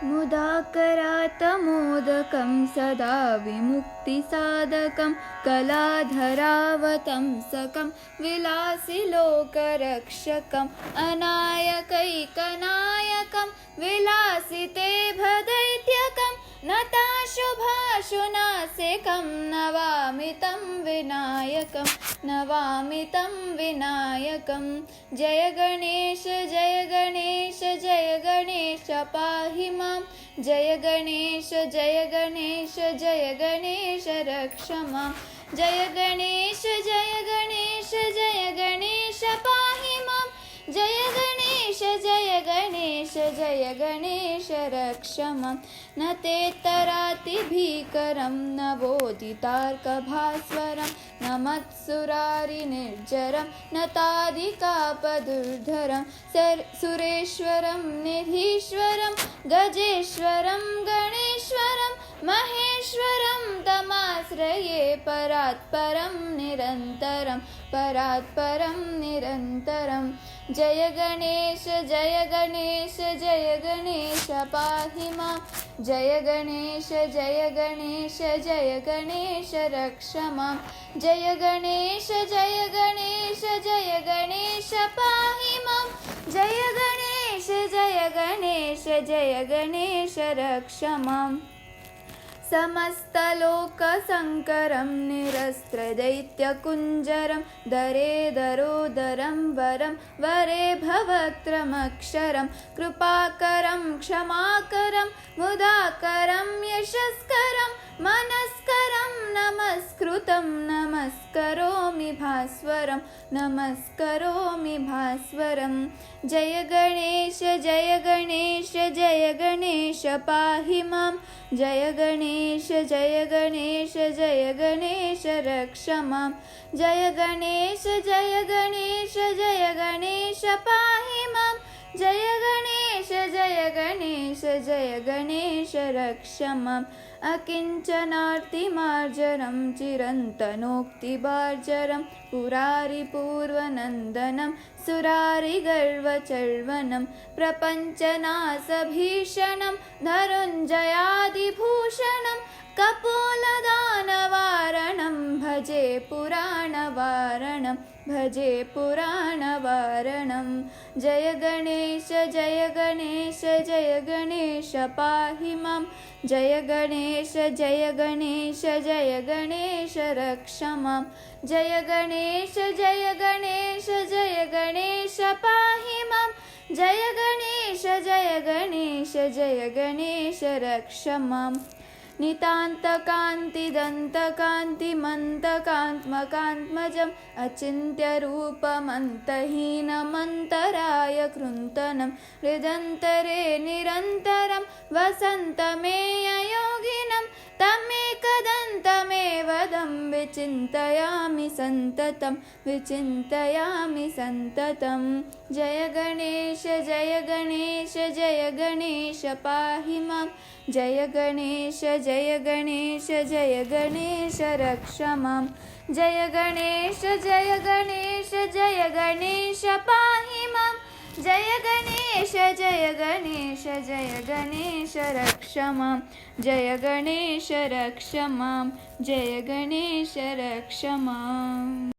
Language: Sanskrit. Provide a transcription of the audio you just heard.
मुदाकरातमोदकं सदा विमुक्तिसाधकं कलाधरावतंसकं विलासिलोकरक्षकम् अनायकैकनायकं विलासितेभदैत्यकं नताशुभाशुनासिकं नवामि तं विनायकं नवामि तं विनायकं। जय गणेश जय गणेश जय गणेश पाहि मां। जय गणेश जय गणेश जय गणेश रक्ष मां। जय गणेश जय गणेश जय गणेश पाहि मां। जय गणेश जय गणेश जय गणेश रक्ष मां। न तेतरातिभीकरं न बोधितार्कभास्वरं न मत्सुरारिनिर्जरं न तादिकापदुर्धरं सुरेश्वरं निधीश्वरं गजेश्वरं गणेश्वरं महेश्वरं तमाश्रये परात्परं निरन्तरं परात्परं निरन्तरं। जय गणेश जय गणेश जय गणेश पाहि मां। जय गणेश जय गणेश जय गणेश रक्ष मां। जय गणेश जय गणेश जय गणेश पाहि मां। जय गणेश जय गणेश जय गणेश रक्ष मां। समस्तलोकशङ्करं निरस्त्रदैत्यकुञ्जरं दरे दरोदरं वरं वरे भवक्त्रमक्षरं कृपाकरं क्षमाकरं मुदाकरं यशस्करं मनस्करं नमस्कृतं नमस्करोमि भास्वरं नमस्करोमि भास्वरं। जय गणेश जय गणेश जय गणेश पाहि मां। जय गणेश जय गणेश जय गणेश रक्ष मां। जय गणेश जय गणेश जय गणेश पाहि मां। जय गणेश जय गणेश जय गणेश रक्ष मां। अकिञ्चनार्तिमार्जरं चिरन्तनोक्तिबार्जरं पुरारिपूर्वनन्दनं सुरारिगर्वचर्वनं प्रपञ्चनाशभीषणं धनुञ्जयादिभूषणं कपोलदानवारणं भजे पुराणवारणं भजे पुराणवारणं। जय गणेश जय गणेश जय गणेश पाहि मां। जय गणेश जय गणेश जय गणेश रक्ष मां। जय गणेश जय गणेश जय गणेश पाहि मां। जय गणेश जय गणेश जय गणेश रक्ष मां। नितान्तकान्तिदन्तकान्तिमन्तकान्त्मकान्त्मजम् अचिन्त्यरूपमन्तहीनमन्तराय कृन्तनं हृदन्तरे निरन्तरं वसन्तमेययोगिनं तमेकदन्तमेव दं विचिन्तयामि सन्ततं विचिन्तयामि सन्ततं। जय गणेश जय गणेश जय गणेश पाहि मां। जय गणेश जय गणेश जय गणेश रक्ष मां। जय गणेश जय गणेश जय गणेश पाहि मां। जय गणेश जय गणेश जय गणेश रक्ष मां। जय गणेश रक्ष मां। जय गणेश रक्ष मां।